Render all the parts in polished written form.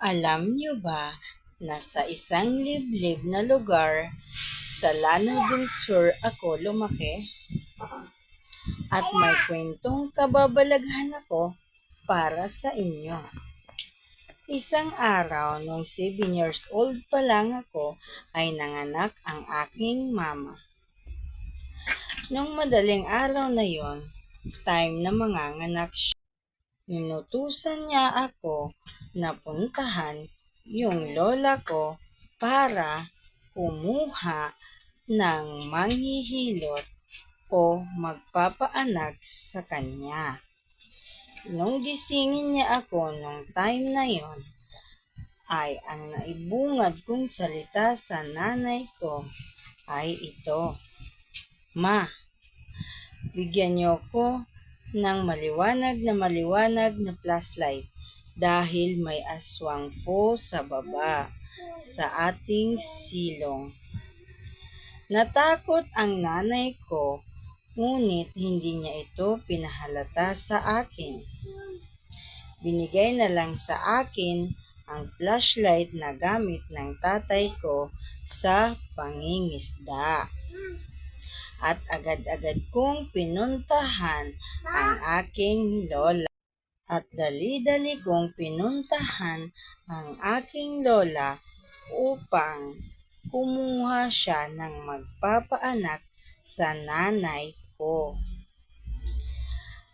Alam niyo ba na sa isang liblib na lugar sa Llano del Sur ako lumaki? At may kwentong kababalaghan ako para sa inyo. Isang araw nung 7 years old pa lang ako ay nanganak ang aking mama. Nung madaling araw na yon, time na manganganak siya, inutusan niya ako na puntahan yung lola ko para kumuha ng manghihilot o magpapaanak sa kanya. Nung gisingin niya ako nung time na yon, ay ang naibungad kong salita sa nanay ko ay ito: "Ma, bigyan niyo ko ng maliwanag na flashlight dahil may aswang po sa baba sa ating silong." Natakot ang nanay ko, ngunit hindi niya ito pinahalata sa akin. Binigay na lang sa akin ang flashlight na gamit ng tatay ko sa pangingisda. At agad-agad kong pinuntahan ang aking lola. At dali-dali kong pinuntahan ang aking lola upang kumuha siya ng magpapaanak sa nanay ko.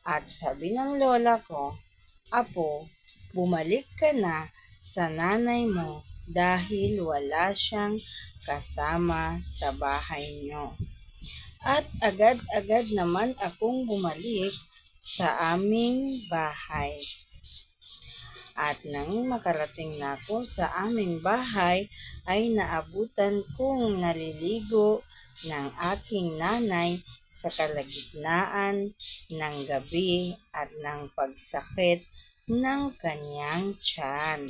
At sabi ng lola ko, "Apo, bumalik ka na sa nanay mo dahil wala siyang kasama sa bahay niyo." At agad-agad naman akong bumalik sa aming bahay. At nang makarating na ako sa aming bahay, ay naabutan kong naliligo ng aking nanay sa kalagitnaan ng gabi at ng pagsakit ng kanyang tiyan.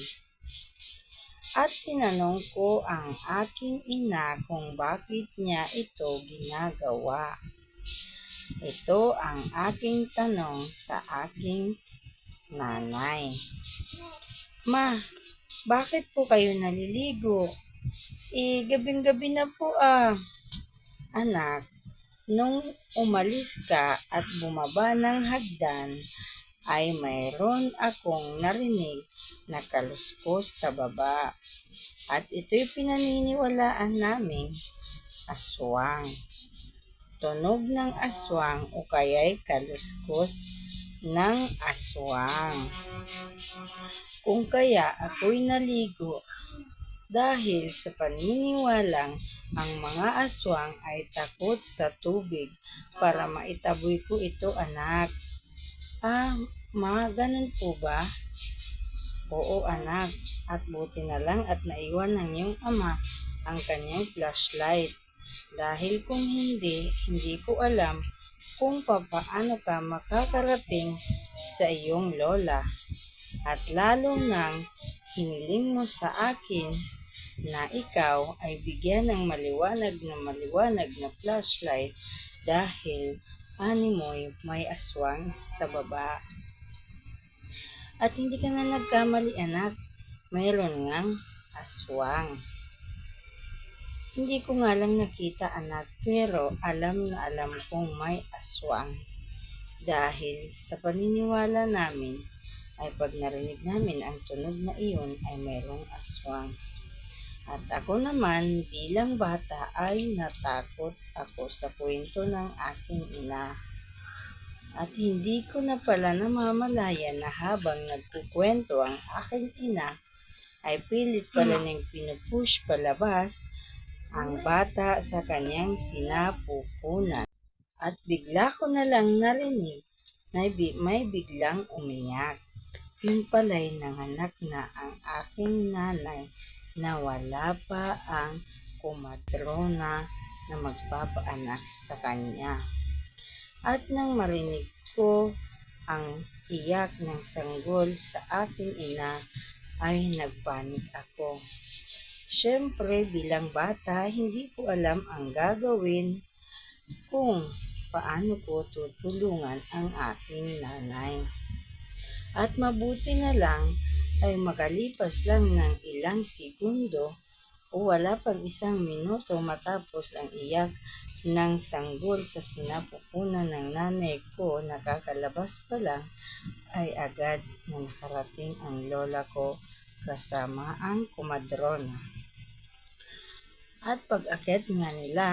At tinanong ko ang aking ina kung bakit niya ito ginagawa. Ito ang aking tanong sa aking nanay: "Ma, bakit po kayo naliligo? Gabing-gabi na po ah." "Anak, nung umalis ka at bumaba ng hagdan, ay mayroon akong narinig na kaluskos sa baba. At ito'y pinaniniwalaan naming aswang. Tunog ng aswang o kaya'y kaluskos ng aswang. Kung kaya ako'y naligo dahil sa paniniwalang ang mga aswang ay takot sa tubig para maitaboy ko ito, anak." "Ah, ma, ganun po ba?" "Oo, anak, at buti na lang at naiwan ng iyong ama ang kanyang flashlight. Dahil kung hindi ko alam kung papaano ka makakarating sa iyong lola. At lalo nang hiniling mo sa akin na ikaw ay bigyan ng maliwanag na flashlight dahil animoy may aswang sa baba. At hindi ka nga nagkamali, anak. Mayroon ngang aswang. Hindi ko nga lang nakita, anak, pero alam na alam kong may aswang. Dahil sa paniniwala namin ay pag narinig namin ang tunog na iyon ay mayroong aswang." At ako naman bilang bata ay natakot ako sa kwento ng aking ina. At hindi ko na pala namamalayan na habang nagkukwento ang aking ina, ay pilit pala niyang pinupush palabas ang bata sa kanyang sinapupunan. At bigla ko na lang narinig na may biglang umiyak. Yun pala'y nanganak na ang aking nanay na wala pa ang kumatrona na magpapaanak sa kanya. At nang marinig ko ang iyak ng sanggol sa aking ina, ay nagpanik ako. Siyempre bilang bata, hindi ko alam ang gagawin kung paano ko tutulungan ang aking nanay. At mabuti na lang ay makalipas lang ng ilang segundo o wala pang isang minuto matapos ang iyak ng sanggol sa sinapupunan ng nanay ko, nakakalabas pa lang ay agad na nakarating ang lola ko kasama ang komadrona. At pag-akyat nga nila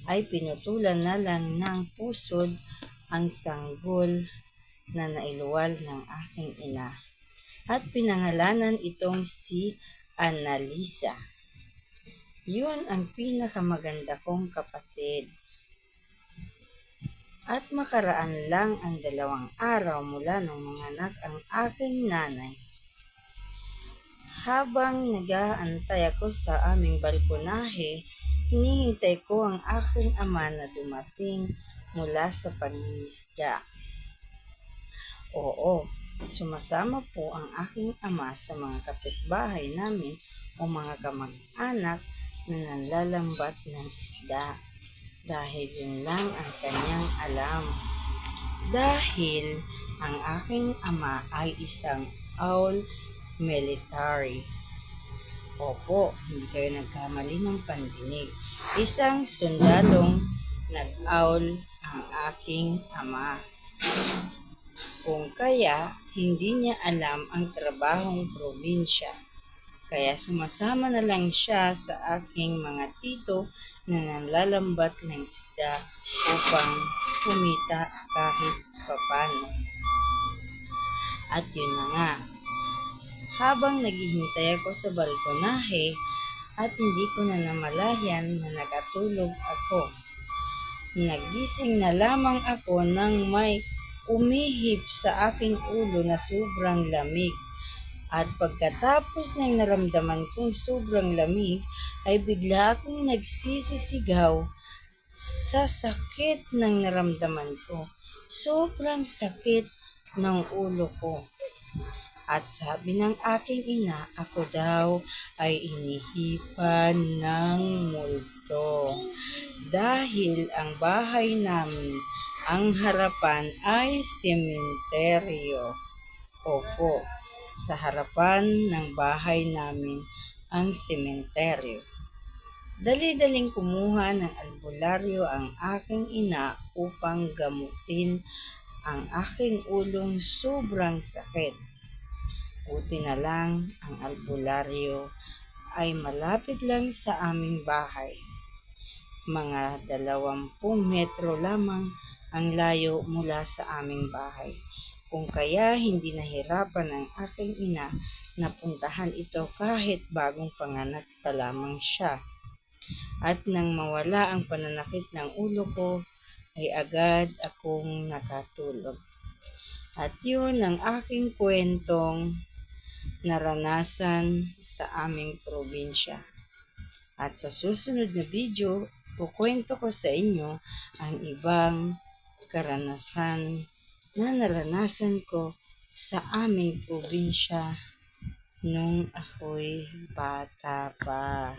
ay pinutulan na lang ng pusod ang sanggol na nailuwal ng aking ina at pinangalanan itong si Annalisa. Yun ang pinakamaganda kong kapatid. At makaraan lang ang 2 araw mula nung manganak ang aking nanay. Habang nag-aantay ako sa aming balkonahe, hinihintay ko ang aking ama na dumating mula sa pangingisda. Oo, sumasama po ang aking ama sa mga kapitbahay namin o mga kamag-anak na nanlalambat ng isda dahil yun lang ang kanyang alam. Dahil ang aking ama ay isang owl military. Opo, hindi kayo nagkamali ng pandinig. Isang sundalong nag-owl ang aking ama. Kung kaya, hindi niya alam ang trabahong probinsya. Kaya sumasama na lang siya sa aking mga tito na nanlalambat ng isda upang kumita kahit papano. At yun na nga, habang naghihintay ako sa balkonahe at hindi ko na namalayan na nakatulog ako, nagising na lamang ako nang may umihip sa aking ulo na sobrang lamig. At pagkatapos ng naramdaman kong sobrang lamig, ay bigla akong nagsisisigaw sa sakit ng naramdaman ko. Sobrang sakit ng ulo ko. At sabi ng aking ina, ako daw ay inihipan ng multo. Dahil ang bahay namin, ang harapan ay sementeryo. Opo, sa harapan ng bahay namin ang sementeryo. Dali-daling kumuha ng albularyo ang aking ina upang gamutin ang aking ulong sobrang sakit. Buti na lang ang albularyo ay malapit lang sa aming bahay. Mga 20 metro lamang ang layo mula sa aming bahay. Kung kaya hindi nahirapan ng aking ina na puntahan ito kahit bagong panganak pa lamang siya. At nang mawala ang pananakit ng ulo ko, ay agad akong nakatulog. At yun ang aking kwentong naranasan sa aming probinsya. At sa susunod na video, kukwento ko sa inyo ang ibang karanasan na naranasan ko sa aming probinsya nung ako'y bata pa.